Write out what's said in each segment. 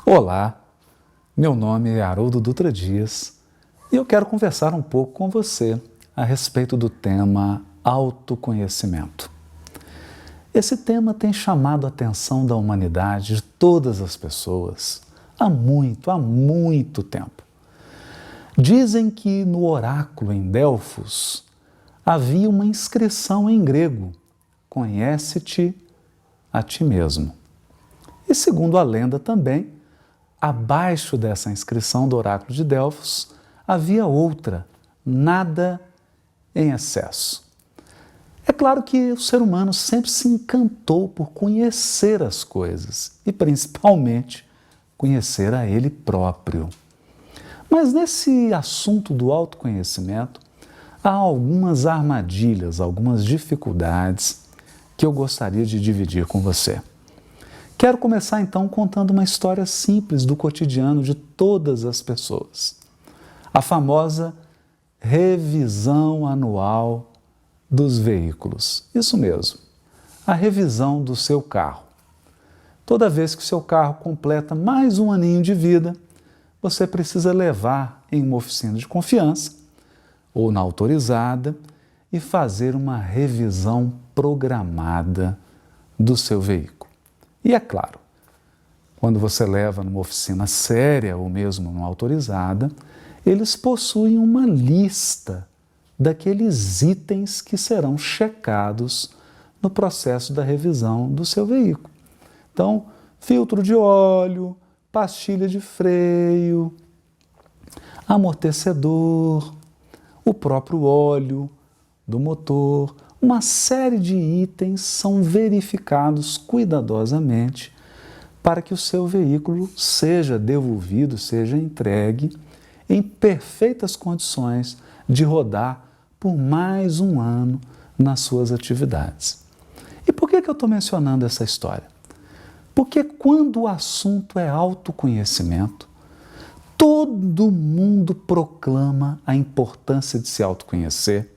Olá, meu nome é Haroldo Dutra Dias e eu quero conversar um pouco com você a respeito do tema autoconhecimento. Esse tema tem chamado a atenção da humanidade, de todas as pessoas, há muito tempo. Dizem que no oráculo em Delfos havia uma inscrição em grego: conhece-te a ti mesmo. E segundo a lenda também, abaixo dessa inscrição do oráculo de Delfos havia outra: nada em excesso. É claro que o ser humano sempre se encantou por conhecer as coisas e principalmente conhecer a ele próprio. Mas nesse assunto do autoconhecimento há algumas armadilhas, algumas dificuldades que eu gostaria de dividir com você. Quero começar então contando uma história simples do cotidiano de todas as pessoas. A famosa revisão anual dos veículos. Isso mesmo, a revisão do seu carro. Toda vez que o seu carro completa mais um aninho de vida, você precisa levar em uma oficina de confiança ou na autorizada e fazer uma revisão programada do seu veículo. E é claro, quando você leva numa oficina séria ou mesmo numa autorizada, eles possuem uma lista daqueles itens que serão checados no processo da revisão do seu veículo. Então, filtro de óleo, pastilha de freio, amortecedor, o próprio óleo do motor, uma série de itens são verificados cuidadosamente para que o seu veículo seja devolvido, seja entregue em perfeitas condições de rodar por mais um ano nas suas atividades. E por que eu estou mencionando essa história? Porque quando o assunto é autoconhecimento, todo mundo proclama a importância de se autoconhecer,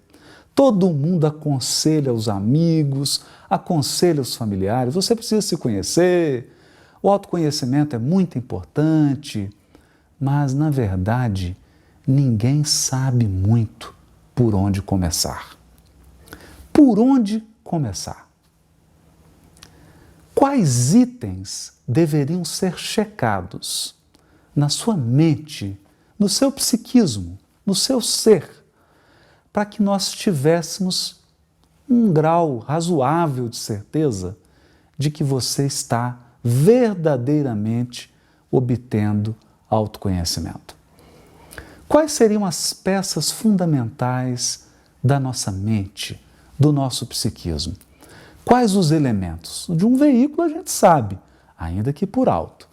todo mundo aconselha os amigos, aconselha os familiares: você precisa se conhecer, o autoconhecimento é muito importante, mas na verdade ninguém sabe muito por onde começar. Por onde começar? Quais itens deveriam ser checados na sua mente, no seu psiquismo, no seu ser, para que nós tivéssemos um grau razoável de certeza de que você está verdadeiramente obtendo autoconhecimento? Quais seriam as peças fundamentais da nossa mente, do nosso psiquismo? Quais os elementos? De um veículo a gente sabe, ainda que por alto.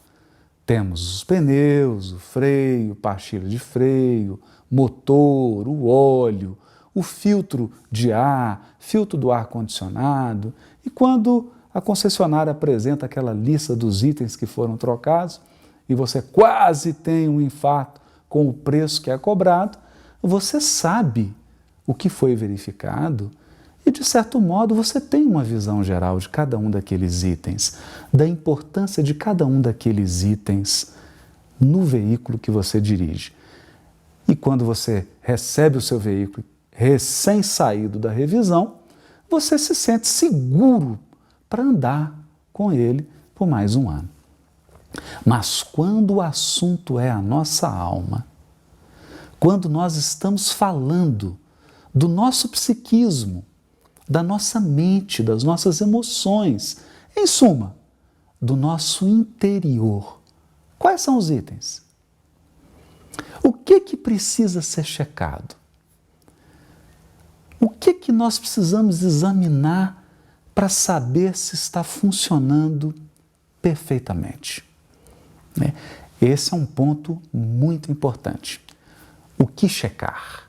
Temos os pneus, o freio, pastilha de freio, motor, o óleo, o filtro de ar, filtro do ar-condicionado. E quando a concessionária apresenta aquela lista dos itens que foram trocados e você quase tem um infarto com o preço que é cobrado, você sabe o que foi verificado e, de certo modo, você tem uma visão geral de cada um daqueles itens, da importância de cada um daqueles itens no veículo que você dirige. E quando você recebe o seu veículo recém-saído da revisão, você se sente seguro para andar com ele por mais um ano. Mas quando o assunto é a nossa alma, quando nós estamos falando do nosso psiquismo, da nossa mente, das nossas emoções, em suma, do nosso interior, quais são os itens? O que precisa ser checado? O que nós precisamos examinar para saber se está funcionando perfeitamente? Esse é um ponto muito importante. O que checar?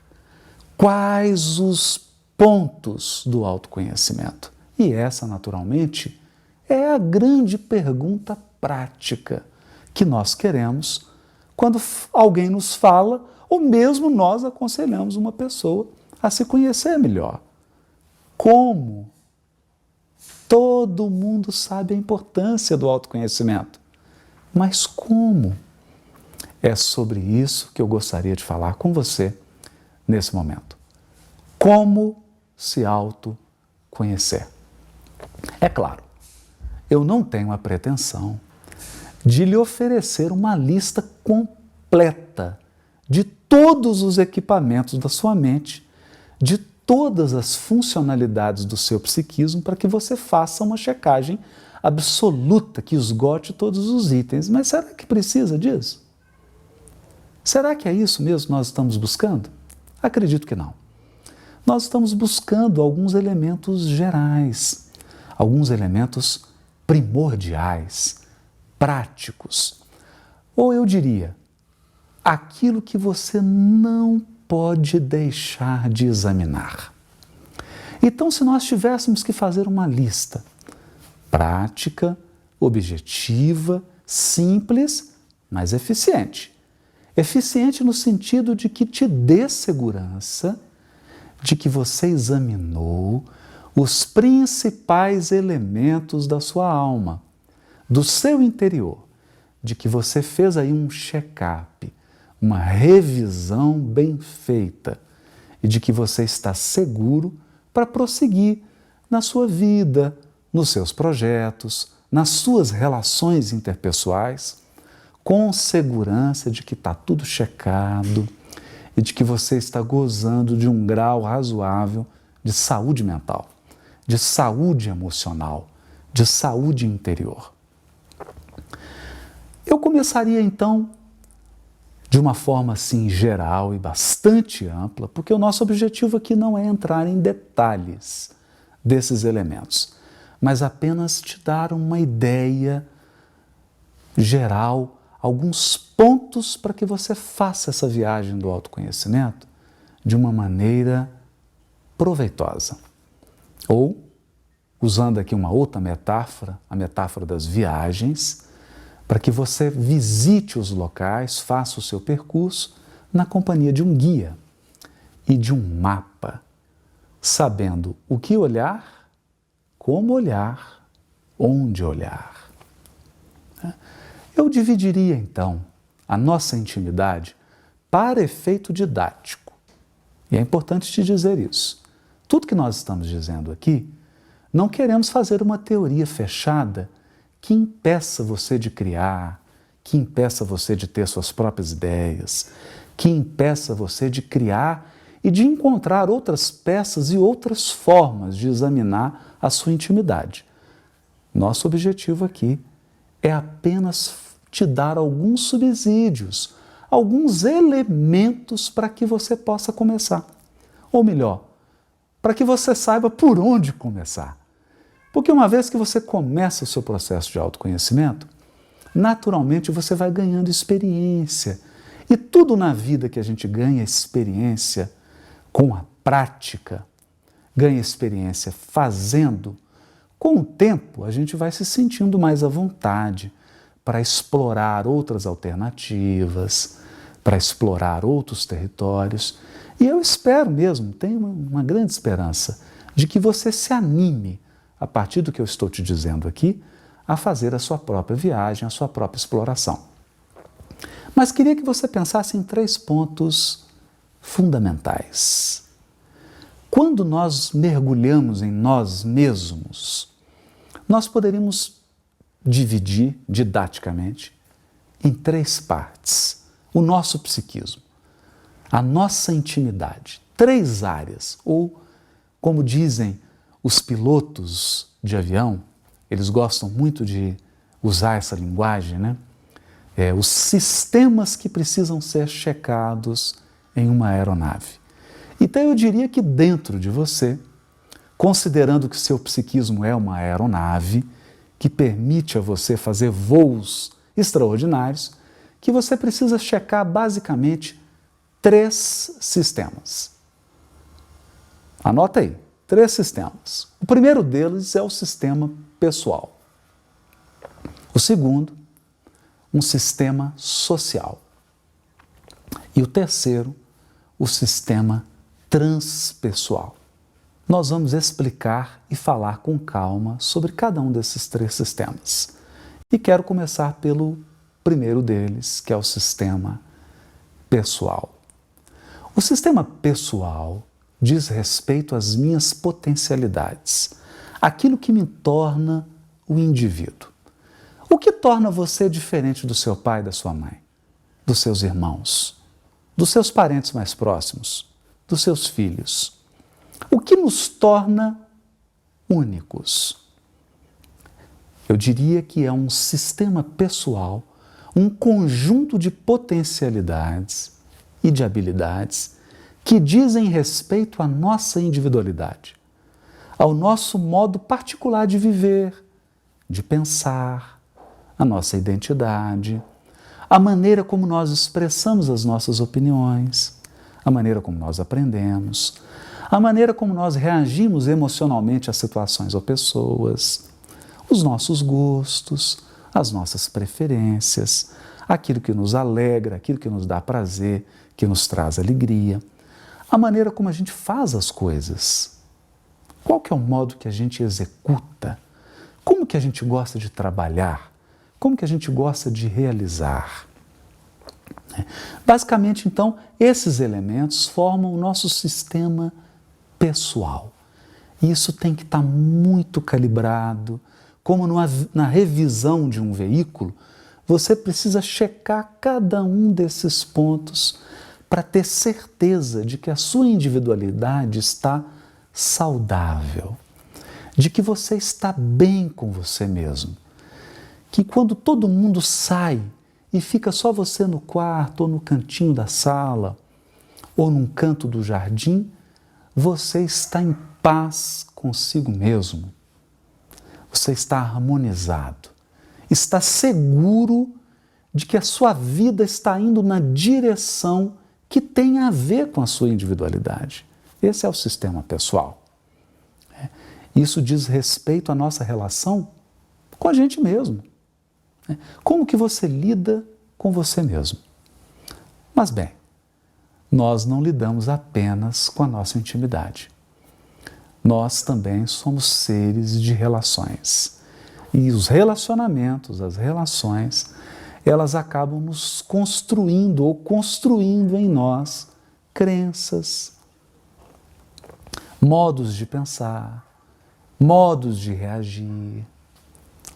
Quais os pontos do autoconhecimento? E essa, naturalmente, é a grande pergunta prática que nós queremos quando alguém nos fala ou mesmo nós aconselhamos uma pessoa a se conhecer melhor. Como? Todo mundo sabe a importância do autoconhecimento, Mas como? É sobre isso que eu gostaria de falar com você nesse momento. Como se autoconhecer? É claro, eu não tenho a pretensão de lhe oferecer uma lista completa de todos os equipamentos da sua mente, de todas as funcionalidades do seu psiquismo, para que você faça uma checagem absoluta que esgote todos os itens. Mas será que precisa disso? Será que é isso mesmo que nós estamos buscando? Acredito que não. Nós estamos buscando alguns elementos gerais, alguns elementos primordiais, práticos. Ou eu diria, aquilo que você não pode deixar de examinar. Então, se nós tivéssemos que fazer uma lista prática, objetiva, simples, mas eficiente. Eficiente no sentido de que te dê segurança de que você examinou os principais elementos da sua alma, do seu interior, de que você fez aí um check-up, uma revisão bem feita e de que você está seguro para prosseguir na sua vida, nos seus projetos, nas suas relações interpessoais, com segurança de que está tudo checado e de que você está gozando de um grau razoável de saúde mental, de saúde emocional, de saúde interior. Eu começaria então de uma forma assim geral e bastante ampla, porque o nosso objetivo aqui não é entrar em detalhes desses elementos, mas apenas te dar uma ideia geral, alguns pontos para que você faça essa viagem do autoconhecimento de uma maneira proveitosa. Ou, usando aqui uma outra metáfora, a metáfora das viagens, para que você visite os locais, faça o seu percurso na companhia de um guia e de um mapa, sabendo o que olhar, como olhar, onde olhar. Eu dividiria, então, a nossa intimidade para efeito didático. E é importante te dizer isso. Tudo que nós estamos dizendo aqui, não queremos fazer uma teoria fechada que impeça você de criar, que impeça você de ter suas próprias ideias, que impeça você de criar e de encontrar outras peças e outras formas de examinar a sua intimidade. Nosso objetivo aqui é apenas te dar alguns subsídios, alguns elementos para que você possa começar. Ou melhor, para que você saiba por onde começar. Porque uma vez que você começa o seu processo de autoconhecimento, naturalmente você vai ganhando experiência. E tudo na vida que a gente ganha experiência com a prática, ganha experiência fazendo, com o tempo a gente vai se sentindo mais à vontade para explorar outras alternativas, para explorar outros territórios. E eu espero mesmo, tenho uma grande esperança, de que você se anime, a partir do que eu estou te dizendo aqui, a fazer a sua própria viagem, a sua própria exploração. Mas queria que você pensasse em 3 pontos fundamentais. Quando nós mergulhamos em nós mesmos, nós poderíamos dividir didaticamente em 3 partes o nosso psiquismo, a nossa intimidade, 3 áreas, ou como dizem os pilotos de avião, eles gostam muito de usar essa linguagem, né? Os sistemas que precisam ser checados em uma aeronave. Então eu diria que dentro de você, considerando que o seu psiquismo é uma aeronave que permite a você fazer voos extraordinários, que você precisa checar basicamente 3 sistemas. Anota aí, 3 sistemas. O primeiro deles é o sistema pessoal. O segundo, um sistema social. E o terceiro, o sistema transpessoal. Nós vamos explicar e falar com calma sobre cada um desses 3 sistemas. E quero começar pelo primeiro deles, que é o sistema pessoal. O sistema pessoal diz respeito às minhas potencialidades, aquilo que me torna o indivíduo. O que torna você diferente do seu pai e da sua mãe, dos seus irmãos, dos seus parentes mais próximos, dos seus filhos? O que nos torna únicos? Eu diria que é um sistema pessoal, um conjunto de potencialidades e de habilidades que dizem respeito à nossa individualidade, ao nosso modo particular de viver, de pensar, a nossa identidade, a maneira como nós expressamos as nossas opiniões, a maneira como nós aprendemos, a maneira como nós reagimos emocionalmente a situações ou pessoas, os nossos gostos, as nossas preferências, aquilo que nos alegra, aquilo que nos dá prazer, que nos traz alegria, a maneira como a gente faz as coisas, qual que é o modo que a gente executa, como que a gente gosta de trabalhar, como que a gente gosta de realizar. Basicamente, então, esses elementos formam o nosso sistema pessoal. E isso tem que estar muito calibrado, como na revisão de um veículo, você precisa checar cada um desses pontos para ter certeza de que a sua individualidade está saudável, de que você está bem com você mesmo, que quando todo mundo sai e fica só você no quarto ou no cantinho da sala ou num canto do jardim, você está em paz consigo mesmo. Você está harmonizado, está seguro de que a sua vida está indo na direção que tem a ver com a sua individualidade. Esse é o sistema pessoal. Isso diz respeito à nossa relação com a gente mesmo. Como que você lida com você mesmo? Mas bem, nós não lidamos apenas com a nossa intimidade. Nós também somos seres de relações. E os relacionamentos, as relações, elas acabam nos construindo ou construindo em nós crenças, modos de pensar, modos de reagir,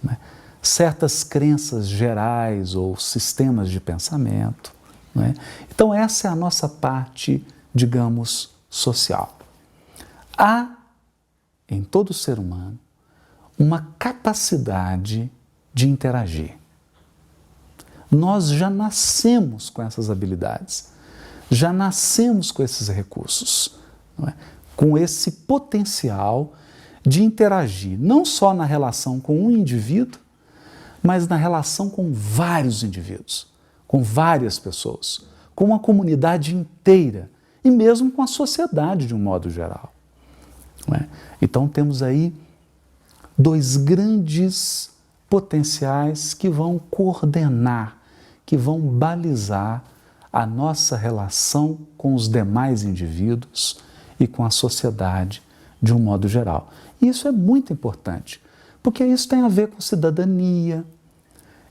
né? Certas crenças gerais ou sistemas de pensamento, né? Então essa é a nossa parte, digamos, social. Há em todo ser humano uma capacidade de interagir. Nós já nascemos com essas habilidades, já nascemos com esses recursos, não é? Com esse potencial de interagir, não só na relação com um indivíduo, mas na relação com vários indivíduos, com várias pessoas, com uma comunidade inteira e mesmo com a sociedade de um modo geral. Não é? Então temos aí dois grandes potenciais que vão coordenar, que vão balizar a nossa relação com os demais indivíduos e com a sociedade de um modo geral. E isso é muito importante, porque isso tem a ver com cidadania,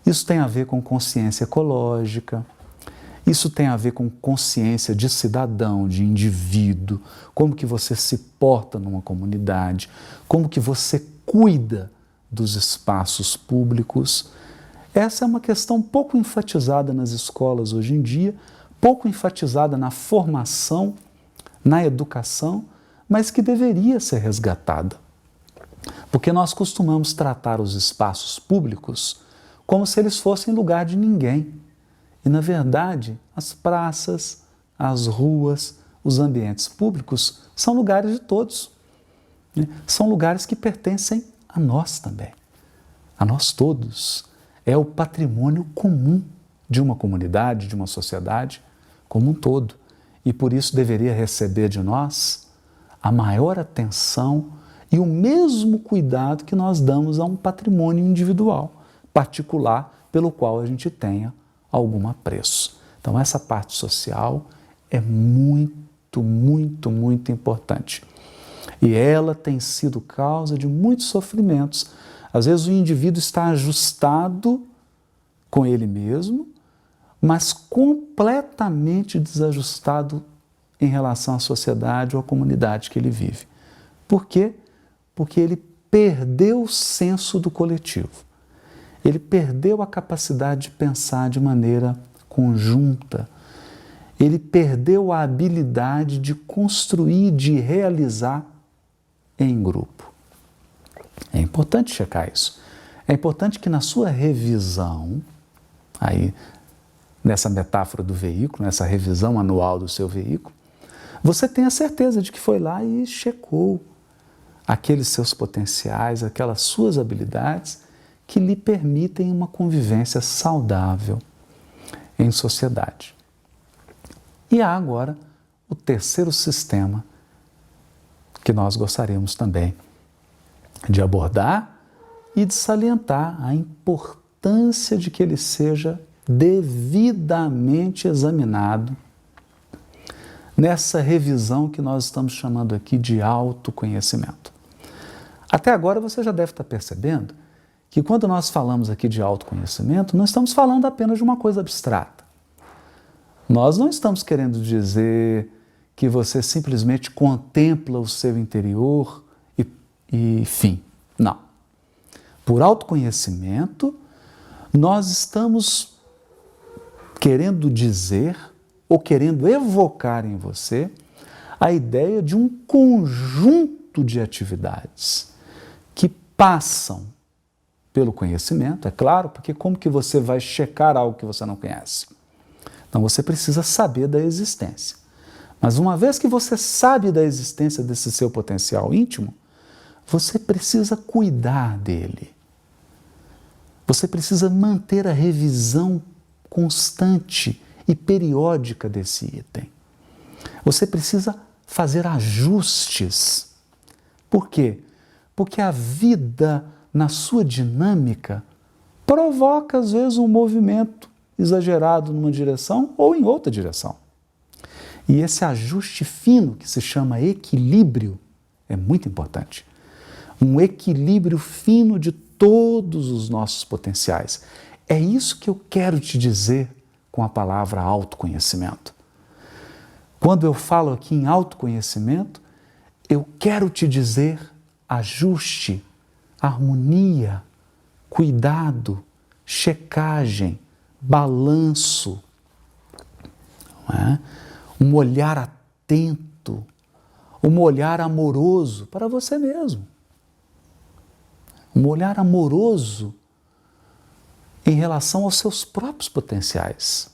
isso tem a ver com consciência ecológica, isso tem a ver com consciência de cidadão, de indivíduo, como que você se porta numa comunidade, como que você cuida dos espaços públicos. Essa é uma questão pouco enfatizada nas escolas hoje em dia, pouco enfatizada na formação, na educação, mas que deveria ser resgatada. Porque nós costumamos tratar os espaços públicos como se eles fossem lugar de ninguém. E, na verdade, as praças, as ruas, os ambientes públicos são lugares de todos. Né? São lugares que pertencem a nós também, a nós todos. É o patrimônio comum de uma comunidade, de uma sociedade como um todo. E por isso deveria receber de nós a maior atenção e o mesmo cuidado que nós damos a um patrimônio individual, particular, pelo qual a gente tenha algum apreço. Então essa parte social é muito, muito, muito importante. E ela tem sido causa de muitos sofrimentos. Às vezes o indivíduo está ajustado com ele mesmo, mas completamente desajustado em relação à sociedade ou à comunidade que ele vive. Por quê? Porque ele perdeu o senso do coletivo. Ele perdeu a capacidade de pensar de maneira conjunta. Ele perdeu a habilidade de construir, de realizar em grupo. É importante checar isso. É importante que na sua revisão, aí nessa metáfora do veículo, nessa revisão anual do seu veículo, você tenha certeza de que foi lá e checou aqueles seus potenciais, aquelas suas habilidades que lhe permitem uma convivência saudável em sociedade. E há agora o terceiro sistema que nós gostaríamos também de abordar e de salientar a importância de que ele seja devidamente examinado nessa revisão que nós estamos chamando aqui de autoconhecimento. Até agora você já deve estar percebendo que quando nós falamos aqui de autoconhecimento, não estamos falando apenas de uma coisa abstrata. Nós não estamos querendo dizer que você simplesmente contempla o seu interior e fim. Não. Por autoconhecimento, nós estamos querendo dizer ou querendo evocar em você a ideia de um conjunto de atividades que passam pelo conhecimento, é claro, porque como que você vai checar algo que você não conhece? Então você precisa saber da existência. Mas uma vez que você sabe da existência desse seu potencial íntimo, você precisa cuidar dele. Você precisa manter a revisão constante e periódica desse item. Você precisa fazer ajustes. Por quê? Porque a vida, na sua dinâmica, provoca, às vezes, um movimento exagerado numa direção ou em outra direção. E esse ajuste fino, que se chama equilíbrio, é muito importante. Um equilíbrio fino de todos os nossos potenciais. É isso que eu quero te dizer com a palavra autoconhecimento. Quando eu falo aqui em autoconhecimento, eu quero te dizer ajuste, harmonia, cuidado, checagem, balanço, não é? Um olhar atento, um olhar amoroso para você mesmo. Um olhar amoroso em relação aos seus próprios potenciais.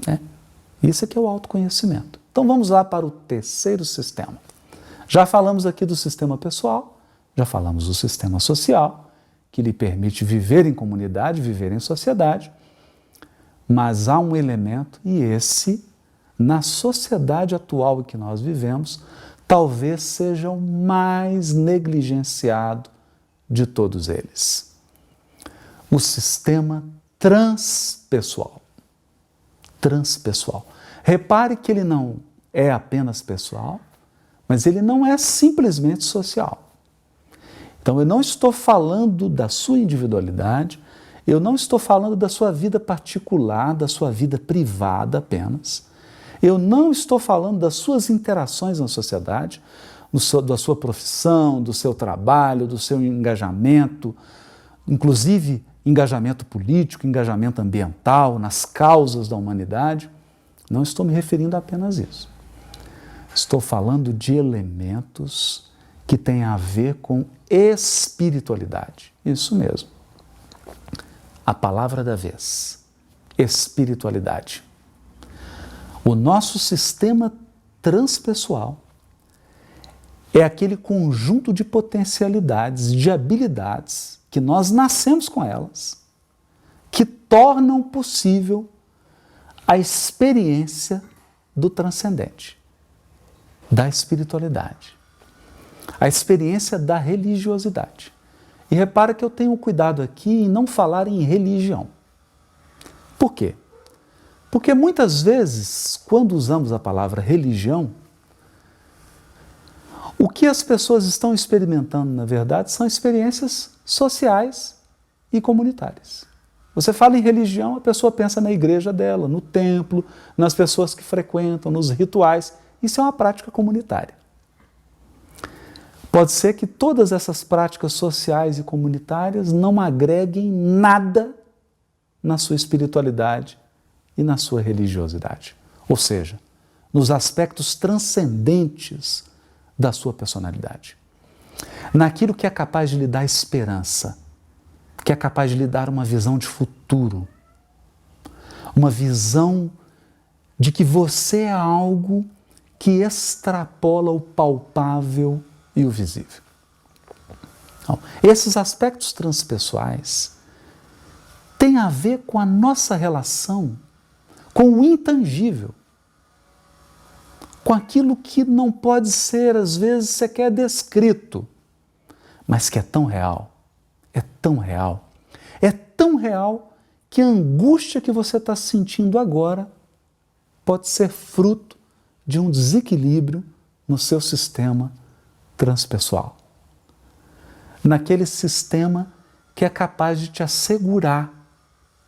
Né? Isso é que é o autoconhecimento. Então vamos lá para o terceiro sistema. Já falamos aqui do sistema pessoal, já falamos do sistema social, que lhe permite viver em comunidade, viver em sociedade, mas há um elemento, e esse, na sociedade atual em que nós vivemos, talvez seja o mais negligenciado de todos eles. O sistema transpessoal. Transpessoal. Repare que ele não é apenas pessoal, mas ele não é simplesmente social. Então eu não estou falando da sua individualidade, eu não estou falando da sua vida particular, da sua vida privada apenas. Eu não estou falando das suas interações na sociedade, da sua profissão, do seu trabalho, do seu engajamento, inclusive engajamento político, engajamento ambiental, nas causas da humanidade. Não estou me referindo a apenas isso. Estou falando de elementos que têm a ver com espiritualidade. Isso mesmo. A palavra da vez, espiritualidade. O nosso sistema transpessoal é aquele conjunto de potencialidades, de habilidades, que nós nascemos com elas, que tornam possível a experiência do transcendente, da espiritualidade, a experiência da religiosidade. E repara que eu tenho cuidado aqui em não falar em religião. Por quê? Porque muitas vezes, quando usamos a palavra religião, o que as pessoas estão experimentando, na verdade, são experiências sociais e comunitárias. Você fala em religião, a pessoa pensa na igreja dela, no templo, nas pessoas que frequentam, nos rituais. Isso é uma prática comunitária. Pode ser que todas essas práticas sociais e comunitárias não agreguem nada na sua espiritualidade e na sua religiosidade. Ou seja, nos aspectos transcendentes da sua personalidade. Naquilo que é capaz de lhe dar esperança, que é capaz de lhe dar uma visão de futuro, uma visão de que você é algo que extrapola o palpável e o visível. Então, esses aspectos transpessoais têm a ver com a nossa relação com o intangível, com aquilo que não pode ser, às vezes, sequer descrito, mas que é tão real, é tão real, é tão real que a angústia que você está sentindo agora pode ser fruto de um desequilíbrio no seu sistema transpessoal. Naquele sistema que é capaz de te assegurar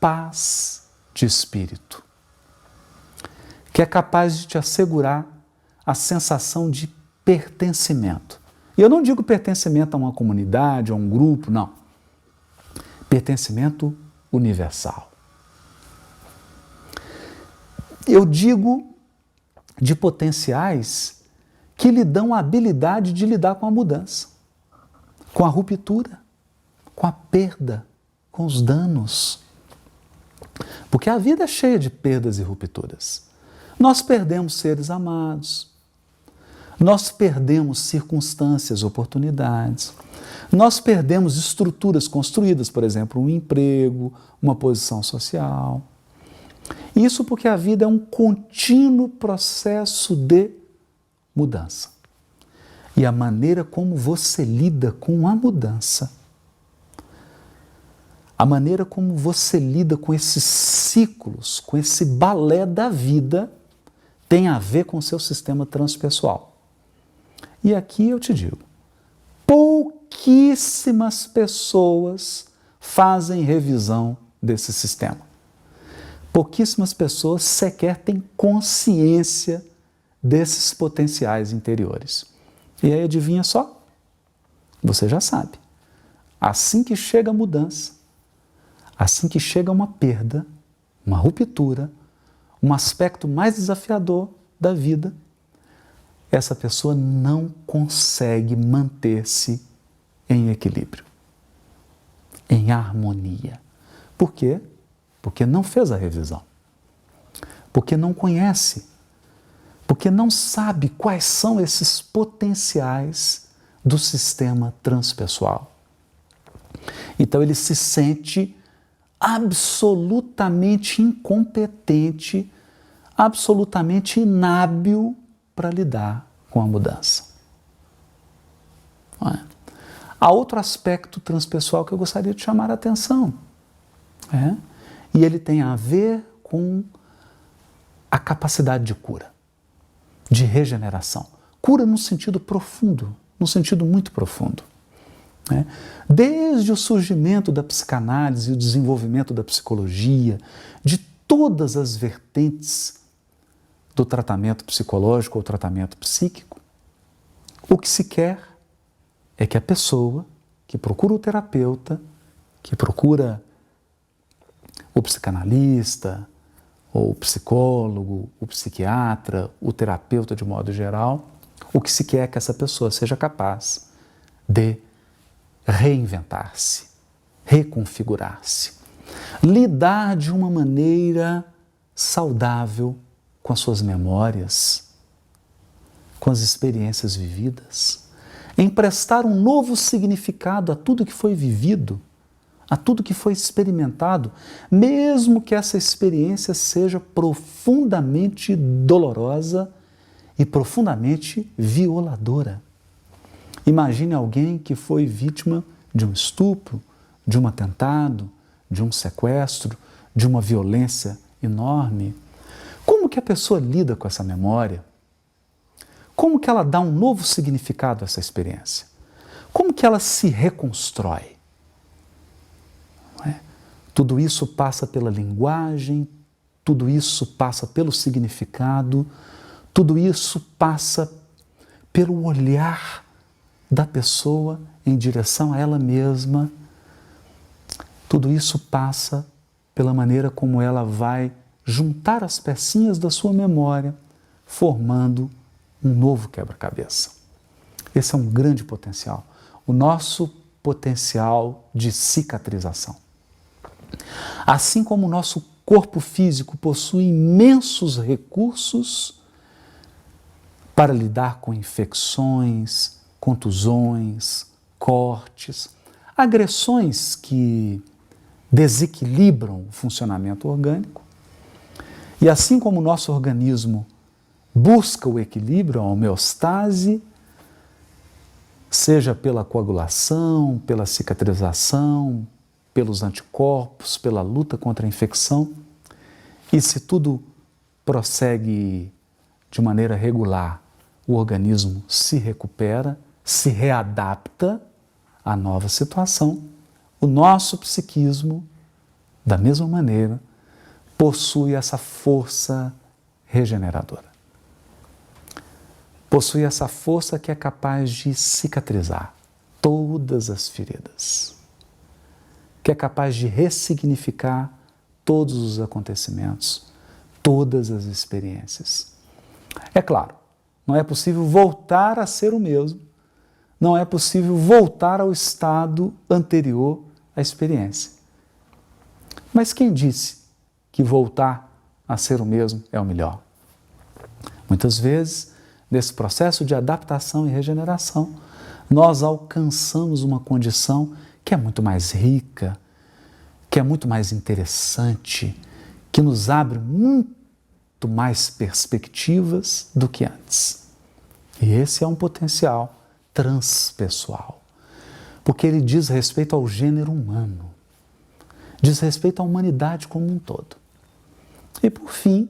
paz de espírito, que é capaz de te assegurar a sensação de pertencimento. E eu não digo pertencimento a uma comunidade, a um grupo, não. Pertencimento universal. Eu digo de potenciais que lhe dão a habilidade de lidar com a mudança, com a ruptura, com a perda, com os danos. Porque a vida é cheia de perdas e rupturas. Nós perdemos seres amados, nós perdemos circunstâncias, oportunidades, nós perdemos estruturas construídas, por exemplo, um emprego, uma posição social. Isso porque a vida é um contínuo processo de mudança. E a maneira como você lida com a mudança, a maneira como você lida com esses ciclos, com esse balé da vida, tem a ver com o seu sistema transpessoal. E aqui eu te digo, pouquíssimas pessoas fazem revisão desse sistema. Pouquíssimas pessoas sequer têm consciência desses potenciais interiores. E aí adivinha só? Você já sabe. Assim que chega a mudança, assim que chega uma perda, uma ruptura, um aspecto mais desafiador da vida, essa pessoa não consegue manter-se em equilíbrio, em harmonia. Por quê? Porque não fez a revisão, porque não conhece, porque não sabe quais são esses potenciais do sistema transpessoal. Então ele se sente absolutamente incompetente, absolutamente inábil para lidar com a mudança. Há outro aspecto transpessoal que eu gostaria de chamar a atenção. E ele tem a ver com a capacidade de cura, de regeneração. Cura num sentido profundo, num sentido muito profundo. Desde o surgimento da psicanálise e o desenvolvimento da psicologia, de todas as vertentes do tratamento psicológico ou tratamento psíquico, o que se quer é que a pessoa que procura o terapeuta, que procura o psicanalista, ou o psicólogo, o psiquiatra, o terapeuta de modo geral, o que se quer é que essa pessoa seja capaz de reinventar-se, reconfigurar-se, lidar de uma maneira saudável com as suas memórias, com as experiências vividas, emprestar um novo significado a tudo que foi vivido, a tudo que foi experimentado, mesmo que essa experiência seja profundamente dolorosa e profundamente violadora. Imagine alguém que foi vítima de um estupro, de um atentado, de um sequestro, de uma violência enorme. Como que a pessoa lida com essa memória? Como que ela dá um novo significado a essa experiência? Como que ela se reconstrói? Tudo isso passa pela linguagem, tudo isso passa pelo significado, tudo isso passa pelo olhar da pessoa em direção a ela mesma. Tudo isso passa pela maneira como ela vai juntar as pecinhas da sua memória, formando um novo quebra-cabeça. Esse é um grande potencial, o nosso potencial de cicatrização. Assim como o nosso corpo físico possui imensos recursos para lidar com infecções, contusões, cortes, agressões que desequilibram o funcionamento orgânico. E assim como o nosso organismo busca o equilíbrio, a homeostase, seja pela coagulação, pela cicatrização, pelos anticorpos, pela luta contra a infecção, e se tudo prossegue de maneira regular, o organismo se recupera, se readapta à nova situação, o nosso psiquismo, da mesma maneira, possui essa força regeneradora. Possui essa força que é capaz de cicatrizar todas as feridas, que é capaz de ressignificar todos os acontecimentos, todas as experiências. É claro, não é possível voltar a ser o mesmo, não é possível voltar ao estado anterior à experiência. Mas quem disse que voltar a ser o mesmo é o melhor? Muitas vezes, nesse processo de adaptação e regeneração, nós alcançamos uma condição que é muito mais rica, que é muito mais interessante, que nos abre muito mais perspectivas do que antes. E esse é um potencial transpessoal, porque ele diz respeito ao gênero humano, diz respeito à humanidade como um todo. E por fim,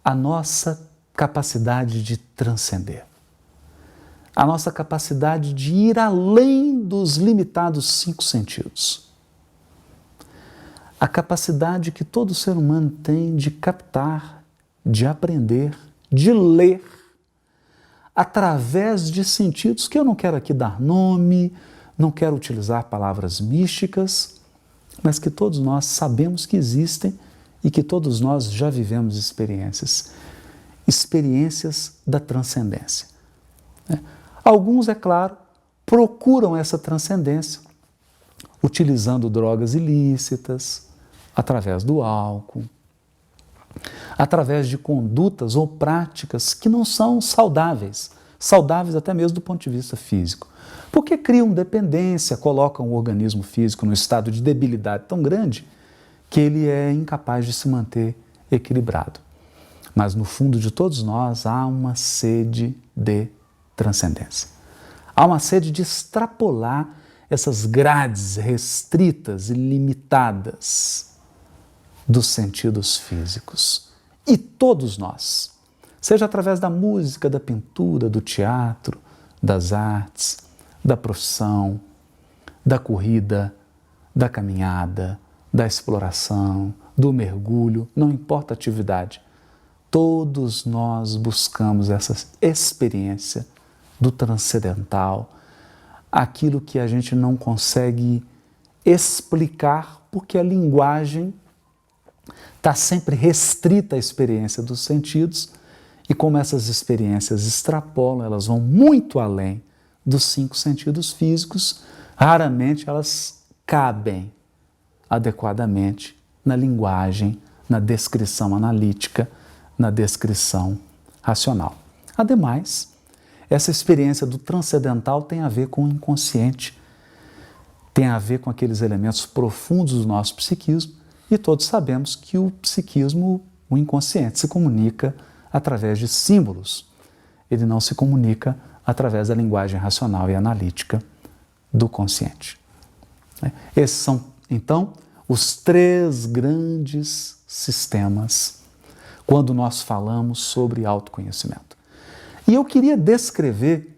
a nossa capacidade de transcender, a nossa capacidade de ir além dos limitados 5 sentidos. A capacidade que todo ser humano tem de captar, de aprender, de ler, através de sentidos que eu não quero aqui dar nome, não quero utilizar palavras místicas, mas que todos nós sabemos que existem e que todos nós já vivemos experiências da transcendência. Alguns, é claro, procuram essa transcendência utilizando drogas ilícitas, através do álcool, através de condutas ou práticas que não são saudáveis até mesmo do ponto de vista físico, porque criam dependência, colocam o organismo físico num estado de debilidade tão grande que ele é incapaz de se manter equilibrado. Mas no fundo de todos nós há uma sede de transcendência. Há uma sede de extrapolar essas grades restritas e limitadas dos sentidos físicos. E todos nós, seja através da música, da pintura, do teatro, das artes, da profissão, da corrida, da caminhada, da exploração, do mergulho, não importa a atividade, todos nós buscamos essa experiência do transcendental, aquilo que a gente não consegue explicar porque a linguagem está sempre restrita à experiência dos sentidos e como essas experiências extrapolam, elas vão muito além dos 5 sentidos físicos, raramente elas cabem adequadamente na linguagem, na descrição analítica, na descrição racional. Ademais, essa experiência do transcendental tem a ver com o inconsciente, tem a ver com aqueles elementos profundos do nosso psiquismo, e todos sabemos que o psiquismo, o inconsciente, se comunica através de símbolos. Ele não se comunica através da linguagem racional e analítica do consciente. Esses são, então, os 3 grandes sistemas quando nós falamos sobre autoconhecimento. E eu queria descrever,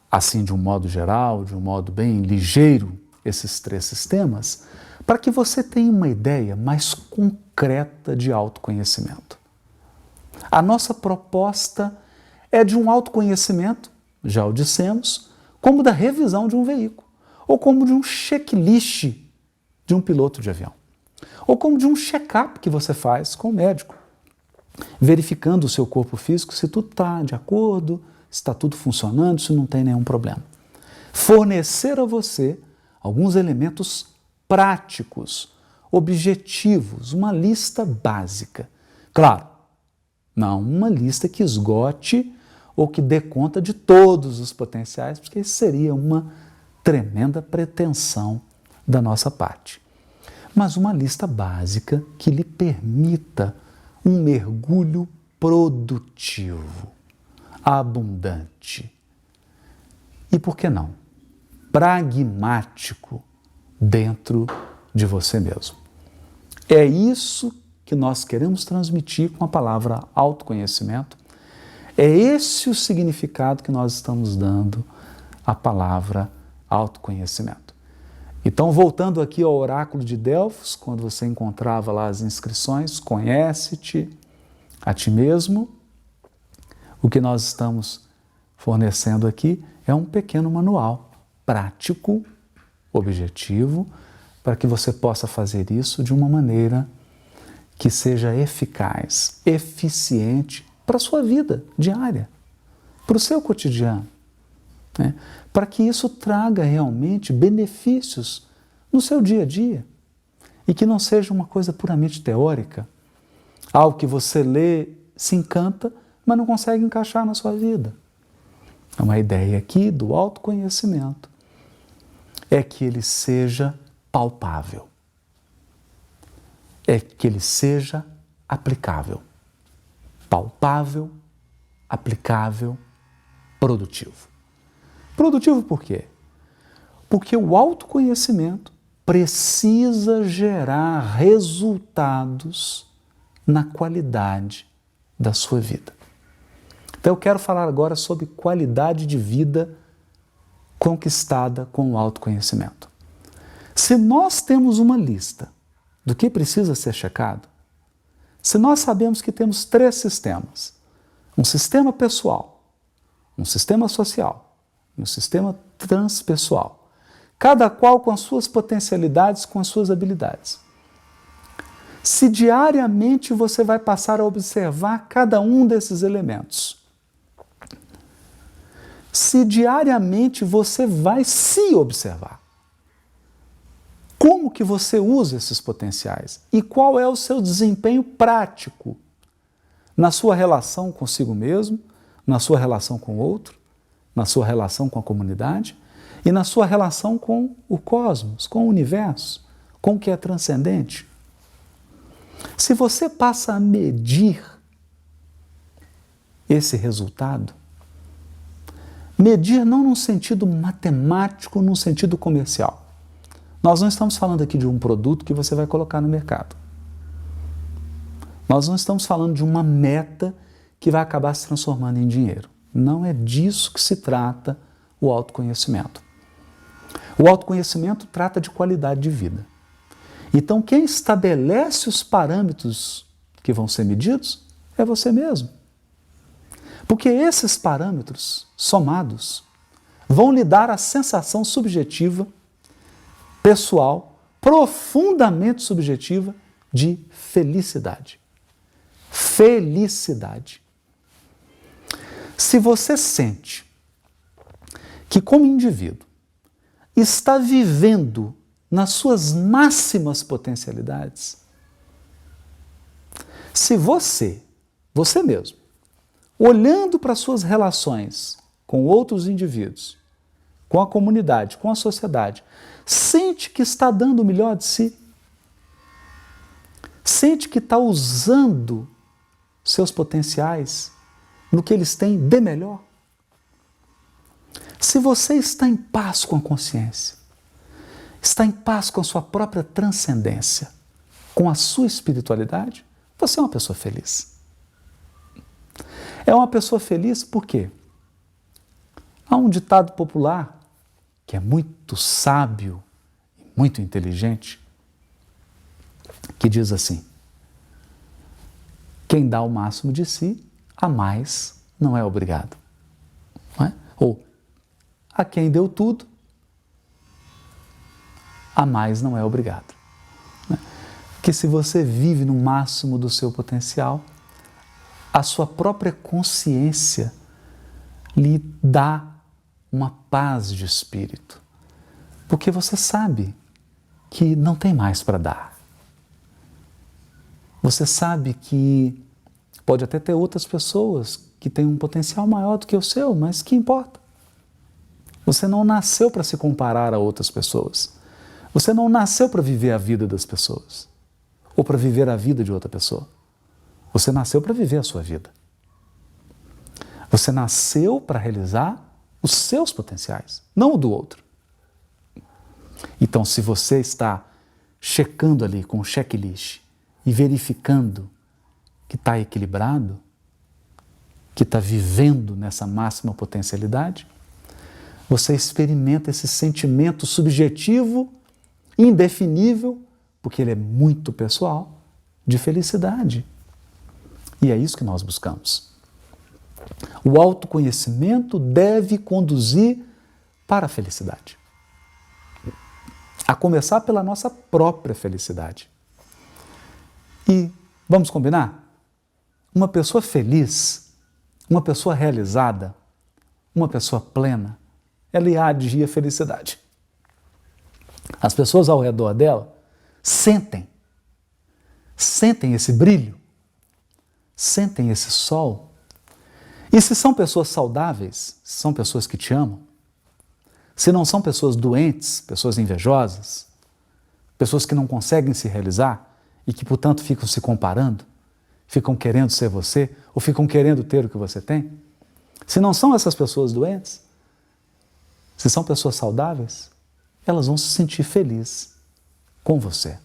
assim de um modo geral, de um modo bem ligeiro, esses 3 sistemas, para que você tenha uma ideia mais concreta de autoconhecimento. A nossa proposta é de um autoconhecimento, já o dissemos, como da revisão de um veículo, ou como de um checklist de um piloto de avião, ou como de um check-up que você faz com o médico, verificando o seu corpo físico se tudo está de acordo, se está tudo funcionando, se não tem nenhum problema. Fornecer a você alguns elementos práticos, objetivos, uma lista básica. Claro, não uma lista que esgote ou que dê conta de todos os potenciais, porque isso seria uma tremenda pretensão da nossa parte. Mas uma lista básica que lhe permita um mergulho produtivo, abundante e, por que não, pragmático dentro de você mesmo. É isso que nós queremos transmitir com a palavra autoconhecimento. É esse o significado que nós estamos dando à palavra autoconhecimento. Então, voltando aqui ao oráculo de Delfos, quando você encontrava lá as inscrições, conhece-te a ti mesmo, o que nós estamos fornecendo aqui é um pequeno manual prático, objetivo, para que você possa fazer isso de uma maneira que seja eficaz, eficiente para a sua vida diária, para o seu cotidiano, né? Para que isso traga realmente benefícios no seu dia a dia e que não seja uma coisa puramente teórica, algo que você lê, se encanta, mas não consegue encaixar na sua vida. Uma ideia aqui do autoconhecimento é que ele seja palpável, é que ele seja aplicável. Palpável, aplicável, produtivo. Produtivo por quê? Porque o autoconhecimento precisa gerar resultados na qualidade da sua vida. Então eu quero falar agora sobre qualidade de vida conquistada com o autoconhecimento. Se nós temos uma lista do que precisa ser checado, se nós sabemos que temos 3 sistemas, um sistema pessoal, um sistema social e um sistema transpessoal, cada qual com as suas potencialidades, com as suas habilidades. Se diariamente você vai passar a observar cada um desses elementos, se diariamente você vai se observar, como que você usa esses potenciais e qual é o seu desempenho prático na sua relação consigo mesmo, na sua relação com o outro, na sua relação com a comunidade e na sua relação com o cosmos, com o universo, com o que é transcendente. Se você passa a medir esse resultado, medir não num sentido matemático, num sentido comercial. Nós não estamos falando aqui de um produto que você vai colocar no mercado. Nós não estamos falando de uma meta que vai acabar se transformando em dinheiro. Não é disso que se trata o autoconhecimento. O autoconhecimento trata de qualidade de vida. Então, quem estabelece os parâmetros que vão ser medidos é você mesmo. Porque esses parâmetros somados vão lhe dar a sensação subjetiva, pessoal, profundamente subjetiva de felicidade. Felicidade. Se você sente que, como indivíduo, está vivendo nas suas máximas potencialidades, se você mesmo, olhando para suas relações com outros indivíduos, com a comunidade, com a sociedade, sente que está dando o melhor de si, sente que está usando seus potenciais no que eles têm de melhor. Se você está em paz com a consciência, está em paz com a sua própria transcendência, com a sua espiritualidade, você é uma pessoa feliz. É uma pessoa feliz por quê? Há um ditado popular que é muito sábio e muito inteligente, que diz assim: quem dá o máximo de si, a mais não é obrigado. Não é? Ou, a quem deu tudo, a mais não é obrigado. Né? Que se você vive no máximo do seu potencial, a sua própria consciência lhe dá uma paz de espírito, porque você sabe que não tem mais para dar. Você sabe que pode até ter outras pessoas que têm um potencial maior do que o seu, mas que importa? Você não nasceu para se comparar a outras pessoas. Você não nasceu para viver a vida das pessoas ou para viver a vida de outra pessoa. Você nasceu para viver a sua vida. Você nasceu para realizar os seus potenciais, não o do outro. Então, se você está checando ali com o checklist e verificando que está equilibrado, que está vivendo nessa máxima potencialidade, você experimenta esse sentimento subjetivo, indefinível, porque ele é muito pessoal, de felicidade. E é isso que nós buscamos. O autoconhecimento deve conduzir para a felicidade. A começar pela nossa própria felicidade. E vamos combinar? Uma pessoa feliz, uma pessoa realizada, uma pessoa plena, ela irradia felicidade. As pessoas ao redor dela sentem esse brilho, sentem esse sol. E se são pessoas saudáveis, se são pessoas que te amam, se não são pessoas doentes, pessoas invejosas, pessoas que não conseguem se realizar e que, portanto, ficam se comparando, ficam querendo ser você ou ficam querendo ter o que você tem, se não são essas pessoas doentes, se são pessoas saudáveis, elas vão se sentir felizes com você.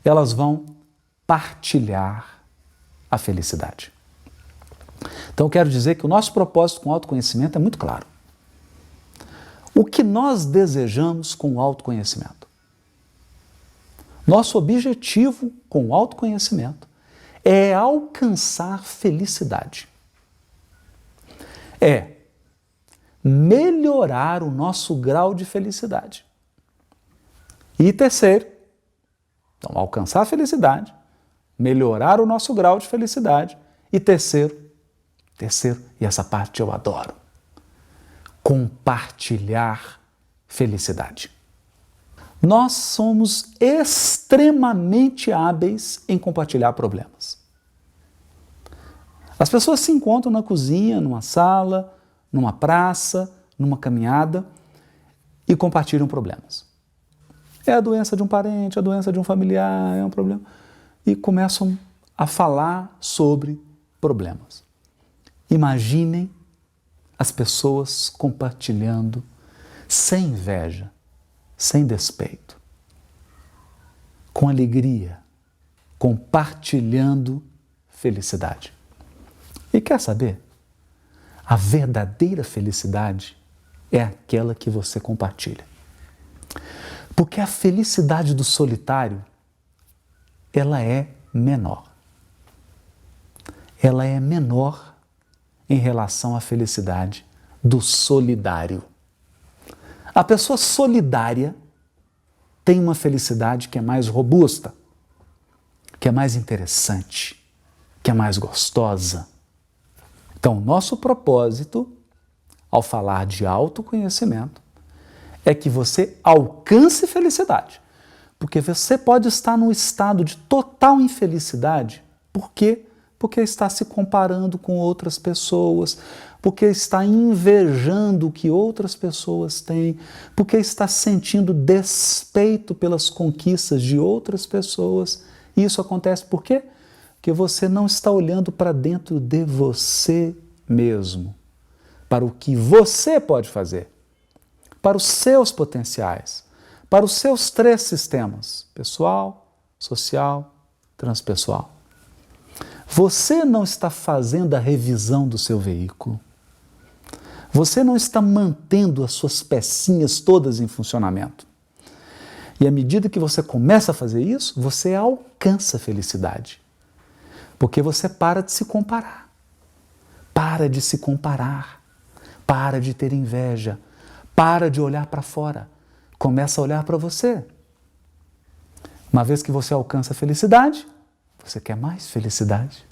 Elas vão partilhar a felicidade. Então, eu quero dizer que o nosso propósito com o autoconhecimento é muito claro. O que nós desejamos com o autoconhecimento? Nosso objetivo com o autoconhecimento é alcançar felicidade. É melhorar o nosso grau de felicidade. E terceiro, então, alcançar a felicidade, melhorar o nosso grau de felicidade. E terceiro, e essa parte eu adoro, compartilhar felicidade. Nós somos extremamente hábeis em compartilhar problemas. As pessoas se encontram na cozinha, numa sala, numa praça, numa caminhada e compartilham problemas. É a doença de um parente, a doença de um familiar, é um problema. E começam a falar sobre problemas. Imaginem as pessoas compartilhando sem inveja, sem despeito, com alegria, compartilhando felicidade. E quer saber? A verdadeira felicidade é aquela que você compartilha. Porque a felicidade do solitário, ela é menor. Ela é menor em relação à felicidade do solidário. A pessoa solidária tem uma felicidade que é mais robusta, que é mais interessante, que é mais gostosa. Então, nosso propósito, ao falar de autoconhecimento, é que você alcance felicidade. Porque você pode estar num estado de total infelicidade. Por quê? Porque está se comparando com outras pessoas, porque está invejando o que outras pessoas têm, porque está sentindo despeito pelas conquistas de outras pessoas. E isso acontece por quê? Porque você não está olhando para dentro de você mesmo, para o que você pode fazer, para os seus potenciais, para os seus 3 sistemas, pessoal, social, transpessoal. Você não está fazendo a revisão do seu veículo. Você não está mantendo as suas pecinhas todas em funcionamento. E à medida que você começa a fazer isso, você alcança alcança a felicidade. Porque você para de se comparar. Para de se comparar. Para de ter inveja. Para de olhar para fora. Começa a olhar para você. Uma vez que você alcança a felicidade, você quer mais felicidade.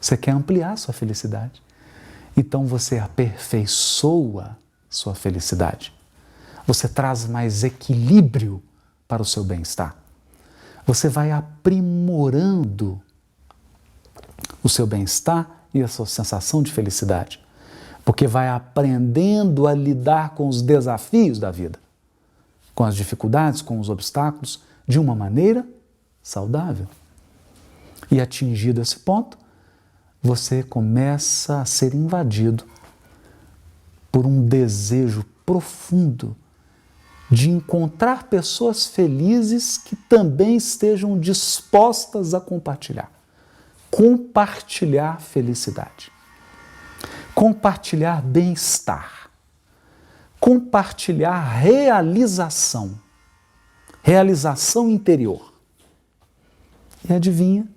Você quer ampliar sua felicidade. Então você aperfeiçoa sua felicidade. Você traz mais equilíbrio para o seu bem-estar. Você vai aprimorando o seu bem-estar e a sua sensação de felicidade. Porque vai aprendendo a lidar com os desafios da vida, com as dificuldades, com os obstáculos, de uma maneira saudável. E atingido esse ponto, você começa a ser invadido por um desejo profundo de encontrar pessoas felizes que também estejam dispostas a compartilhar. Compartilhar felicidade. Compartilhar bem-estar. Compartilhar realização. Realização interior. E adivinha,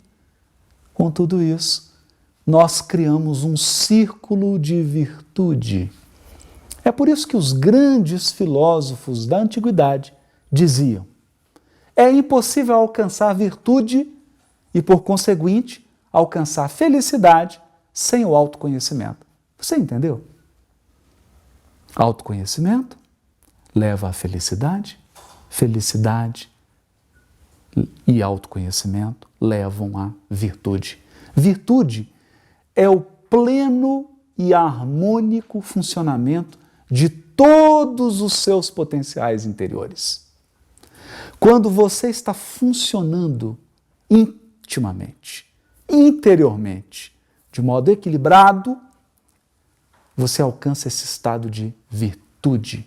com tudo isso, nós criamos um círculo de virtude. É por isso que os grandes filósofos da antiguidade diziam: é impossível alcançar virtude e, por conseguinte, alcançar felicidade sem o autoconhecimento. Você entendeu? Autoconhecimento leva à felicidade, felicidade e autoconhecimento levam à virtude. Virtude é o pleno e harmônico funcionamento de todos os seus potenciais interiores. Quando você está funcionando intimamente, interiormente, de modo equilibrado, você alcança esse estado de virtude.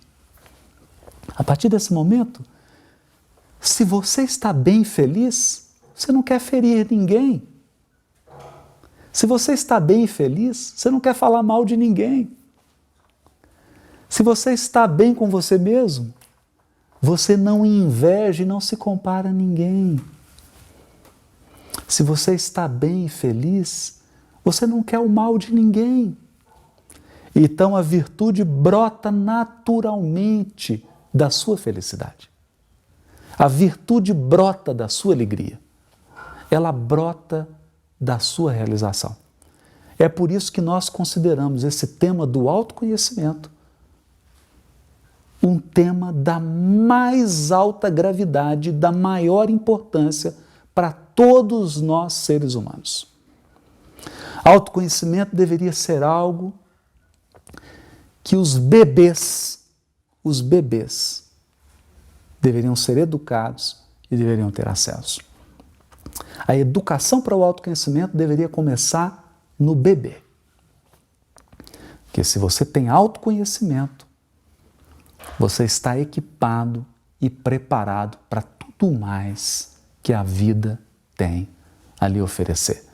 A partir desse momento, se você está bem feliz, você não quer ferir ninguém. Se você está bem e feliz, você não quer falar mal de ninguém. Se você está bem com você mesmo, você não inveja e não se compara a ninguém. Se você está bem e feliz, você não quer o mal de ninguém. Então a virtude brota naturalmente da sua felicidade. A virtude brota da sua alegria. Ela brota da sua realização. É por isso que nós consideramos esse tema do autoconhecimento um tema da mais alta gravidade, da maior importância para todos nós seres humanos. Autoconhecimento deveria ser algo que os bebês deveriam ser educados e deveriam ter acesso. A educação para o autoconhecimento deveria começar no bebê. Porque se você tem autoconhecimento, você está equipado e preparado para tudo mais que a vida tem a lhe oferecer.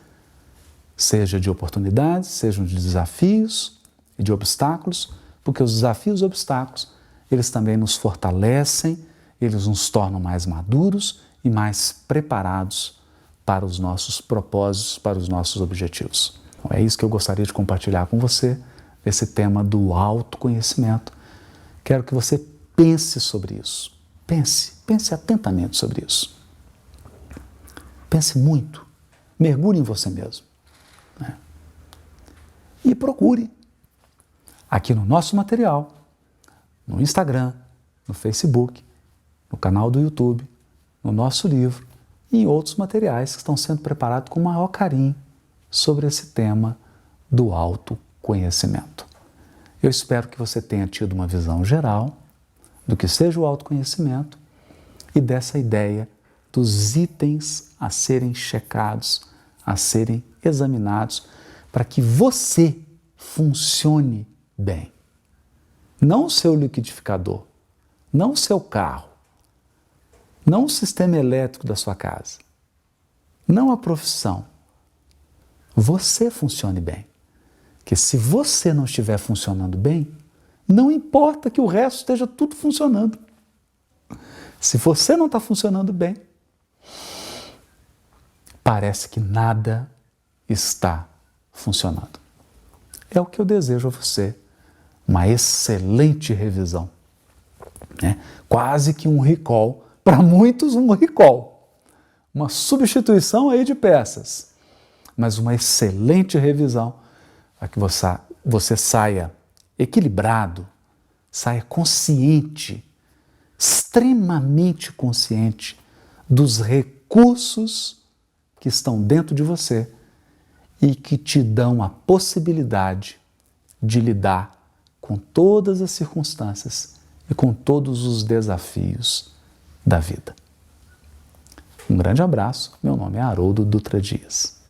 Seja de oportunidades, sejam de desafios e de obstáculos, porque os desafios e obstáculos, eles também nos fortalecem, eles nos tornam mais maduros e mais preparados para os nossos propósitos, para os nossos objetivos. Então, é isso que eu gostaria de compartilhar com você, esse tema do autoconhecimento. Quero que você pense sobre isso. Pense atentamente sobre isso. Pense muito. Mergulhe em você mesmo. Né? E procure aqui no nosso material, no Instagram, no Facebook, no canal do YouTube, no nosso livro e em outros materiais que estão sendo preparados com o maior carinho sobre esse tema do autoconhecimento. Eu espero que você tenha tido uma visão geral do que seja o autoconhecimento e dessa ideia dos itens a serem checados, a serem examinados, para que você funcione bem. Não o seu liquidificador, não o seu carro, não o sistema elétrico da sua casa, não a profissão. Você funcione bem. Porque se você não estiver funcionando bem, não importa que o resto esteja tudo funcionando. Se você não está funcionando bem, parece que nada está funcionando. É o que eu desejo a você, uma excelente revisão, né? Quase que um recall, para muitos um recall, uma substituição aí de peças, mas uma excelente revisão para que você saia equilibrado, saia consciente, extremamente consciente dos recursos que estão dentro de você e que te dão a possibilidade de lidar com todas as circunstâncias e com todos os desafios da vida. Um grande abraço, meu nome é Haroldo Dutra Dias.